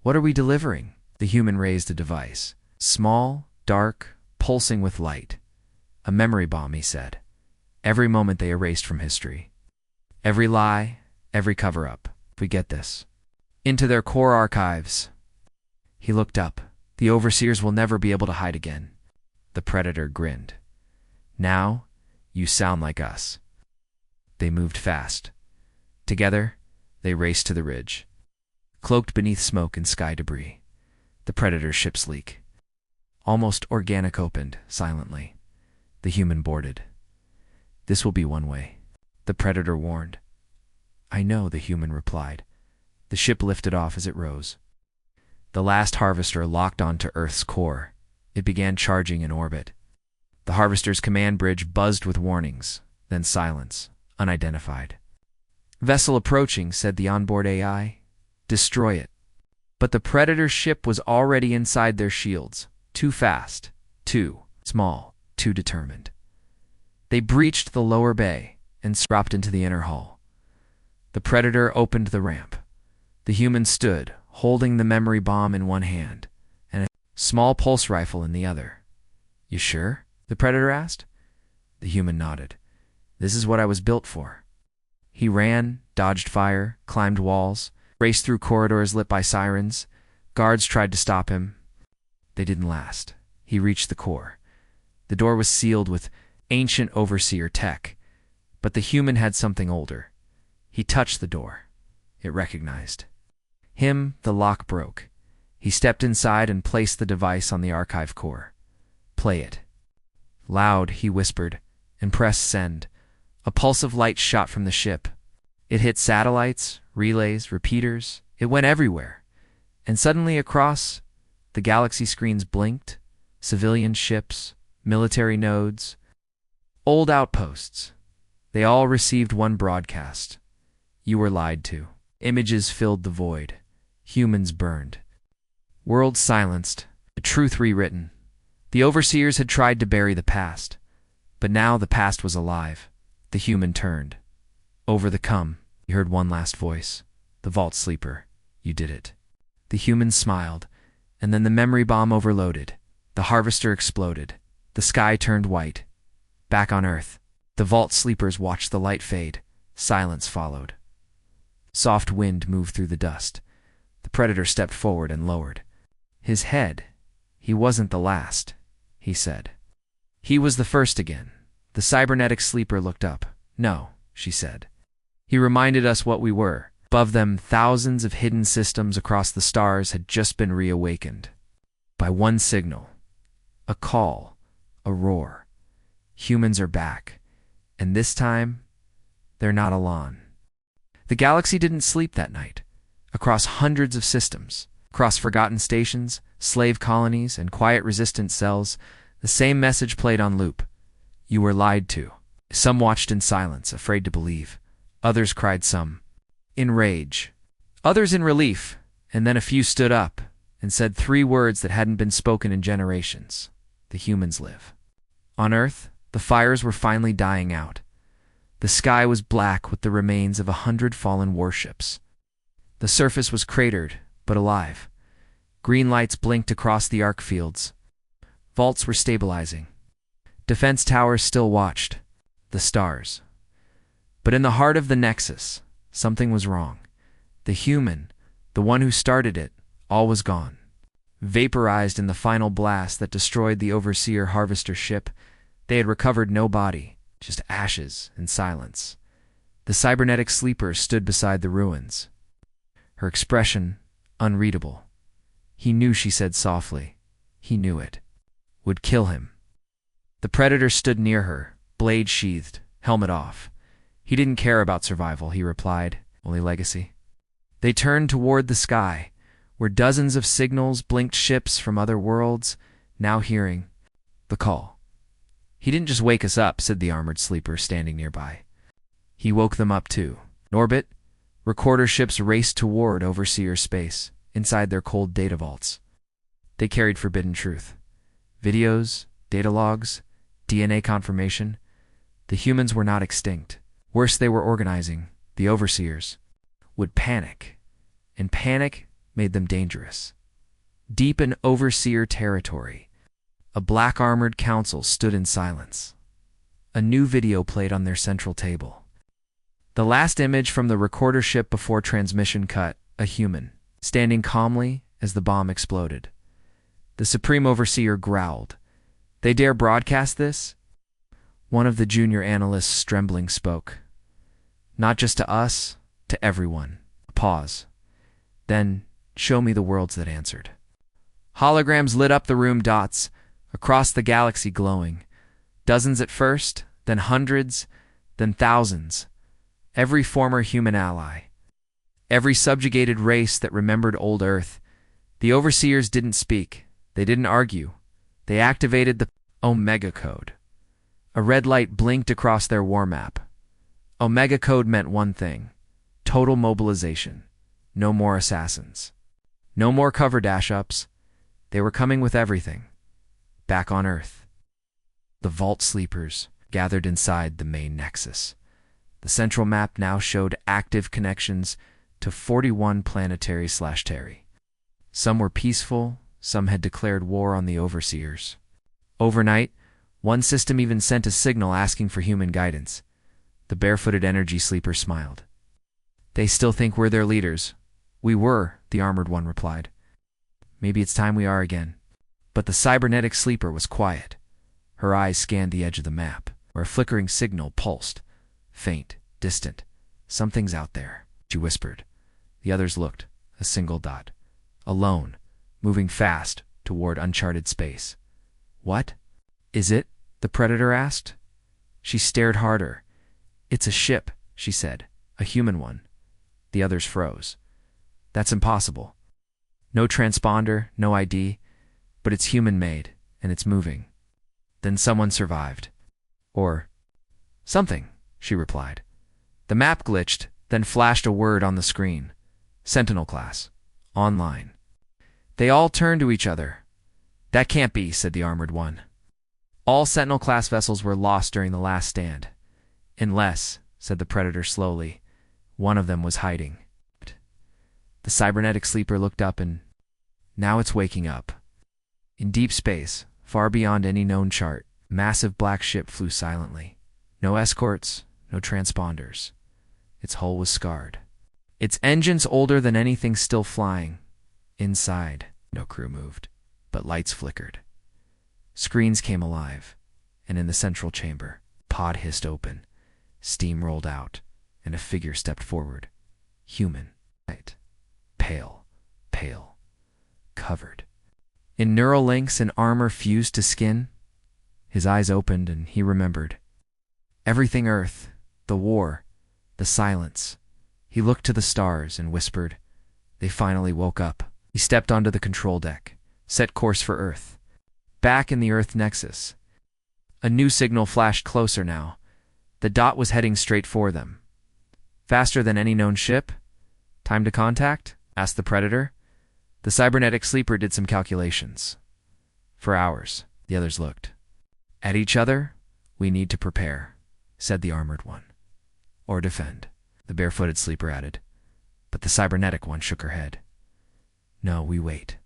What are we delivering? The human raised a device. Small, dark, pulsing with light. A memory bomb, he said. Every moment they erased from history. Every lie, every cover-up. If we get this into their core archives. He looked up. The overseers will never be able to hide again. The Predator grinned. Now, you sound like us. They moved fast. Together, they raced to the ridge, cloaked beneath smoke and sky debris. The Predator's ship's leak, almost organic, opened silently. The human boarded. This will be one way, the Predator warned. I know, the human replied. The ship lifted off as it rose. The last harvester locked onto Earth's core. It began charging in orbit. The harvester's command bridge buzzed with warnings, then silence, unidentified. Vessel approaching, said the onboard AI. Destroy it. But the Predator ship was already inside their shields. Too fast, too small, too determined. They breached the lower bay and dropped into the inner hull. The Predator opened the ramp. The human stood, holding the memory bomb in one hand and a small pulse rifle in the other. You sure? The Predator asked. The human nodded. This is what I was built for. He ran, dodged fire, climbed walls, raced through corridors lit by sirens. Guards tried to stop him. They didn't last. He reached the core. The door was sealed with ancient overseer tech, but the human had something older. He touched the door. It recognized him. The lock broke. He stepped inside and placed the device on the archive core. Play it. Loud, he whispered, and pressed send. A pulse of light shot from the ship. It hit satellites, relays, repeaters. It went everywhere. And suddenly across, the galaxy screens blinked. Civilian ships, military nodes, old outposts. They all received one broadcast. You were lied to. Images filled the void. Humans burned. Worlds silenced. The truth rewritten. The overseers had tried to bury the past. But now the past was alive. The human turned. Over the come, he heard one last voice. The vault sleeper. You did it. The human smiled, and then the memory bomb overloaded. The harvester exploded. The sky turned white. Back on Earth, the vault sleepers watched the light fade. Silence followed. Soft wind moved through the dust. The Predator stepped forward and lowered his head. He wasn't the last, he said. He was the first again. The cybernetic sleeper looked up. No, she said. He reminded us what we were. Above them, thousands of hidden systems across the stars had just been reawakened. By one signal. A call. A roar. Humans are back. And this time, they're not alone. The galaxy didn't sleep that night. Across hundreds of systems, across forgotten stations, slave colonies, and quiet resistance cells, the same message played on loop. You were lied to. Some watched in silence, afraid to believe. Others cried, some in rage. Others in relief. And then a few stood up and said 3 words that hadn't been spoken in generations. The humans live. On Earth, the fires were finally dying out. The sky was black with the remains of 100 fallen warships. The surface was cratered, but alive. Green lights blinked across the arc fields. Vaults were stabilizing. Defense towers still watched. The stars. But in the heart of the Nexus, something was wrong. The human, the one who started it, all was gone. Vaporized in the final blast that destroyed the Overseer Harvester ship, they had recovered no body, just ashes and silence. The cybernetic sleeper stood beside the ruins. Her expression, unreadable. He knew, she said softly. He knew it. Would kill him. The Predator stood near her, blade sheathed, helmet off. He didn't care about survival, he replied, only legacy. They turned toward the sky, where dozens of signals blinked ships from other worlds, now hearing the call. He didn't just wake us up, said the armored sleeper standing nearby. He woke them up too. In orbit, recorder ships raced toward Overseer space, inside their cold data vaults. They carried forbidden truth. Videos, data logs, DNA confirmation. The humans were not extinct. Worse, they were organizing. The Overseers would panic, and panic made them dangerous. Deep in Overseer territory, a black-armored council stood in silence. A new video played on their central table. The last image from the recorder ship before transmission cut, a human, standing calmly as the bomb exploded. The Supreme Overseer growled. They dare broadcast this? One of the junior analysts trembling spoke. Not just to us, to everyone. A pause. Then, show me the worlds that answered. Holograms lit up the room, dots, across the galaxy glowing. Dozens at first, then hundreds, then thousands. Every former human ally. Every subjugated race that remembered old Earth. The Overseers didn't speak. They didn't argue. They activated the Omega Code. A red light blinked across their war map. Omega Code meant one thing. Total mobilization. No more assassins. No more cover dash-ups. They were coming with everything. Back on Earth. The Vault Sleepers gathered inside the main Nexus. The central map now showed active connections to 41 planetary/terry. Some were peaceful, some had declared war on the Overseers. Overnight, one system even sent a signal asking for human guidance. The barefooted energy sleeper smiled. They still think we're their leaders. We were, the armored one replied. Maybe it's time we are again. But the cybernetic sleeper was quiet. Her eyes scanned the edge of the map, where a flickering signal pulsed. Faint, distant. Something's out there, she whispered. The others looked, a single dot. Alone, moving fast toward uncharted space. What? Is it? The Predator asked. She stared harder. It's a ship, she said. A human one. The others froze. That's impossible. No transponder, no ID, but it's human-made, and it's moving. Then someone survived. Or something, she replied. The map glitched, then flashed a word on the screen. Sentinel-class. Online. They all turned to each other. That can't be, said the armored one. All Sentinel-class vessels were lost during the last stand. Unless, said the Predator slowly, one of them was hiding. The cybernetic sleeper looked up and now it's waking up. In deep space, far beyond any known chart, a massive black ship flew silently. No escorts, no transponders. Its hull was scarred. Its engines older than anything still flying. Inside, no crew moved, but lights flickered. Screens came alive, and in the central chamber, pod hissed open. Steam rolled out, and a figure stepped forward. Human. Light. Pale. Pale. Covered. In neural links and armor fused to skin. His eyes opened, and he remembered. Everything Earth, the war, the silence. He looked to the stars and whispered. They finally woke up. He stepped onto the control deck, set course for Earth. Back in the Earth Nexus. A new signal flashed closer now. The dot was heading straight for them. Faster than any known ship? Time to contact? Asked the Predator. The cybernetic sleeper did some calculations. For hours, the others looked. At each other, we need to prepare, said the armored one. Or defend, the barefooted sleeper added. But the cybernetic one shook her head. No, we wait.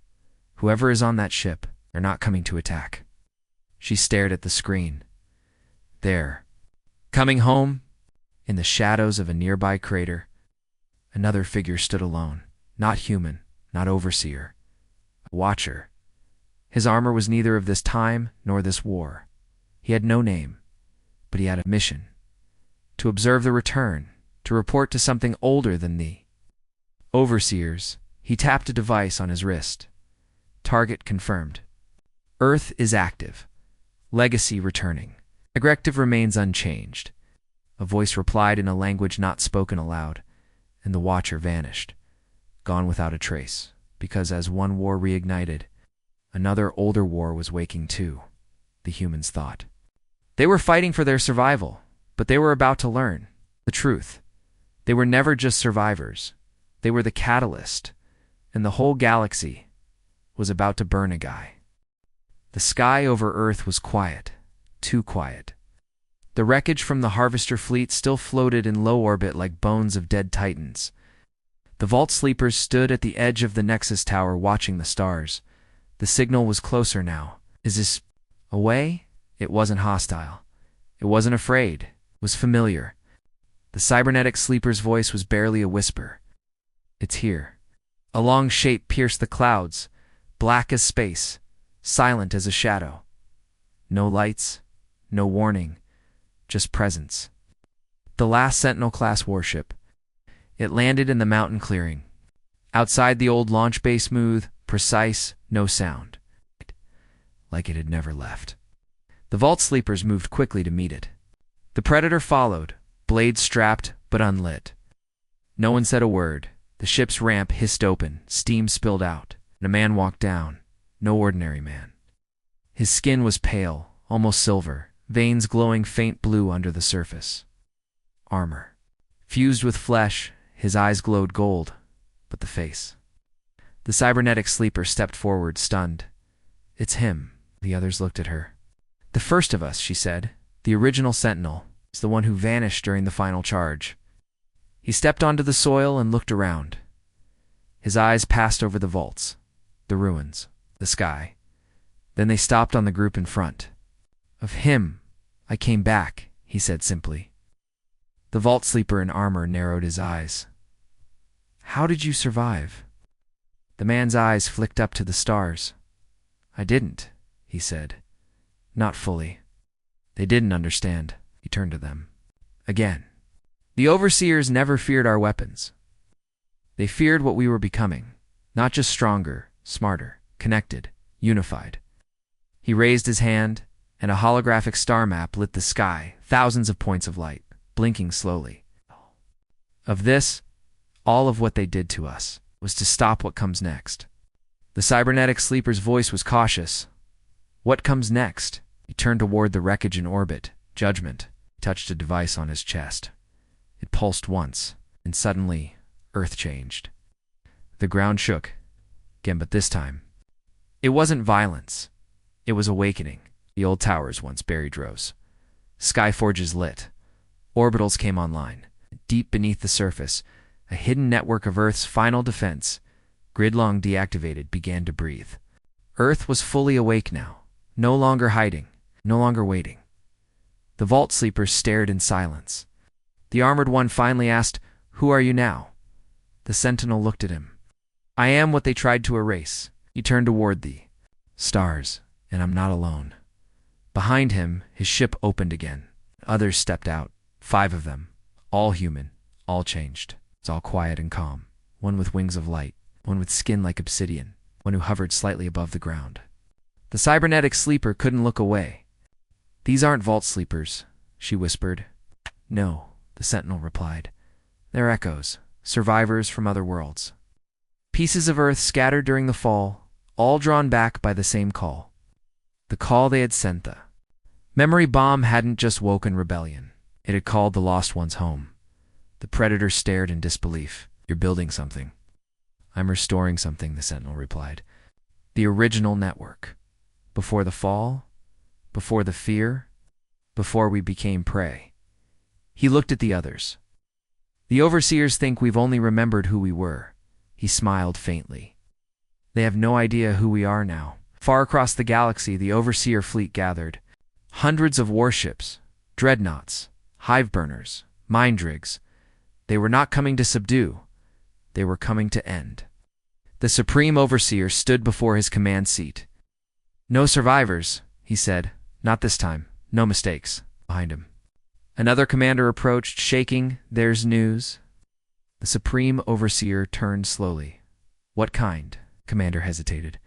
Whoever is on that ship, they're not coming to attack. She stared at the screen. There, coming home, in the shadows of a nearby crater, another figure stood alone, not human, not overseer, a watcher. His armor was neither of this time nor this war. He had no name, but he had a mission. To observe the return, to report to something older than the overseers. He tapped a device on his wrist. Target confirmed. Earth is active. Legacy returning. Directive remains unchanged. A voice replied in a language not spoken aloud, and the watcher vanished, gone without a trace, because as one war reignited, another older war was waking too, the humans thought. They were fighting for their survival, but they were about to learn the truth. They were never just survivors. They were the catalyst, and the whole galaxy was about to burn a guy. The sky over Earth was quiet, too quiet. The wreckage from the Harvester fleet still floated in low orbit like bones of dead titans. The Vault Sleepers stood at the edge of the Nexus Tower watching the stars. The signal was closer now. Is this away? It wasn't hostile. It wasn't afraid. It was familiar. The cybernetic sleeper's voice was barely a whisper. It's here. A long shape pierced the clouds, black as space, silent as a shadow. No lights, no warning, just presence. The last Sentinel-class warship. It landed in the mountain clearing. Outside the old launch bay, smooth, precise, no sound. Like it had never left. The Vault Sleepers moved quickly to meet it. The Predator followed, blade strapped but unlit. No one said a word. The ship's ramp hissed open, steam spilled out, and a man walked down. No ordinary man. His skin was pale, almost silver, veins glowing faint blue under the surface. Armor. Fused with flesh, his eyes glowed gold, but the face. The cybernetic sleeper stepped forward, stunned. It's him. The others looked at her. The first of us, she said. The original Sentinel. Is the one who vanished during the final charge. He stepped onto the soil and looked around. His eyes passed over the vaults, the ruins, the sky. Then they stopped on the group in front. Of him, I came back, he said simply. The Vault Sleeper in armor narrowed his eyes. How did you survive? The man's eyes flicked up to the stars. I didn't, he said. Not fully. They didn't understand. He turned to them. Again. The Overseers never feared our weapons. They feared what we were becoming. Not just stronger, smarter, connected, unified. He raised his hand, and a holographic star map lit the sky, thousands of points of light, blinking slowly. Of this, all of what they did to us was to stop what comes next. The cybernetic sleeper's voice was cautious. What comes next? He turned toward the wreckage in orbit. Judgment. He touched a device on his chest. It pulsed once, and suddenly, Earth changed. The ground shook. Again, but this time. It wasn't violence. It was awakening. The old towers once buried rose. Sky forges lit. Orbitals came online. Deep beneath the surface, a hidden network of Earth's final defense, gridlong deactivated, began to breathe. Earth was fully awake now, no longer hiding, no longer waiting. The Vault Sleepers stared in silence. The armored one finally asked, "Who are you now?" The Sentinel looked at him. "I am what they tried to erase." He turned toward the stars, and I'm not alone. Behind him, his ship opened again. Others stepped out, 5 of them, all human, all changed. It's all quiet and calm. One with wings of light, one with skin like obsidian, one who hovered slightly above the ground. The cybernetic sleeper couldn't look away. "These aren't Vault Sleepers," she whispered. "No," the Sentinel replied. "They're echoes, survivors from other worlds. Pieces of Earth scattered during the fall, all drawn back by the same call. The call they had sent. The memory bomb hadn't just woken rebellion. It had called the lost ones home." The Predator stared in disbelief. "You're building something." I'm restoring something, the Sentinel replied. The original network. Before the fall, before the fear, before we became prey. He looked at the others. The overseers think we've only remembered who we were. He smiled faintly. They have no idea who we are now. Far across the galaxy, the overseer fleet gathered. Hundreds of warships, dreadnoughts, hive burners, mindrigs. They were not coming to subdue. They were coming to end. The Supreme Overseer stood before his command seat. No survivors, he said. Not this time. No mistakes. Behind him. Another commander approached, shaking. There's news. The Supreme Overseer turned slowly. What kind? Commander hesitated.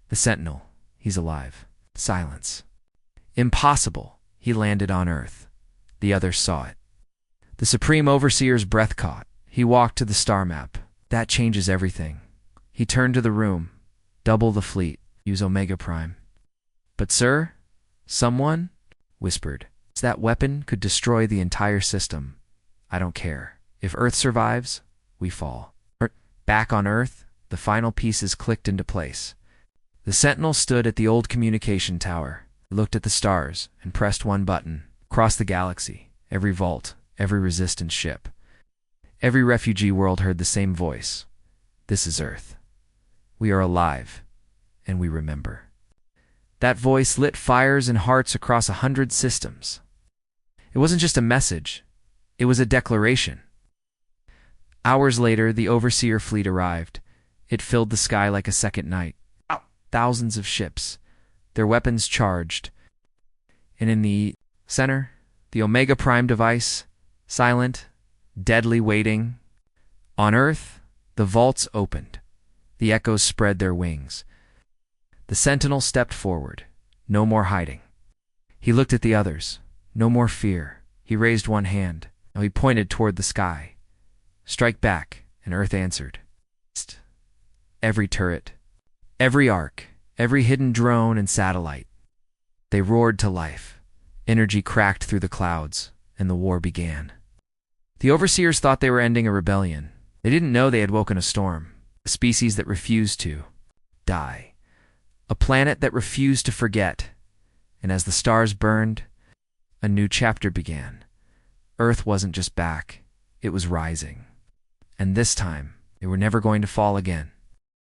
The Sentinel. He's alive. Silence. Impossible. He landed on Earth. The others saw it. The Supreme Overseer's breath caught. He walked to the star map. That changes everything. He turned to the room. Double the fleet. Use Omega Prime. But sir, someone whispered. That weapon could destroy the entire system. I don't care. If Earth survives, we fall. Back on Earth, the final pieces clicked into place. The Sentinel stood at the old communication tower, looked at the stars, and pressed one button. Across the galaxy, every vault, every resistance ship, every refugee world heard the same voice. This is Earth. We are alive, and we remember. That voice lit fires in hearts across 100 systems. It wasn't just a message. It was a declaration. Hours later, the Overseer fleet arrived. It filled the sky like a second night. Thousands of ships, their weapons charged. And in the center, the Omega Prime device, silent, deadly waiting. On Earth, the vaults opened. The echoes spread their wings. The Sentinel stepped forward. No more hiding. He looked at the others. No more fear. He raised one hand. Now he pointed toward the sky. Strike back, and Earth answered. Every turret, every arc, every hidden drone and satellite. They roared to life. Energy cracked through the clouds, and the war began. The Overseers thought they were ending a rebellion. They didn't know they had woken a storm, a species that refused to die, a planet that refused to forget. And as the stars burned, a new chapter began. Earth wasn't just back, it was rising. And this time, they were never going to fall again.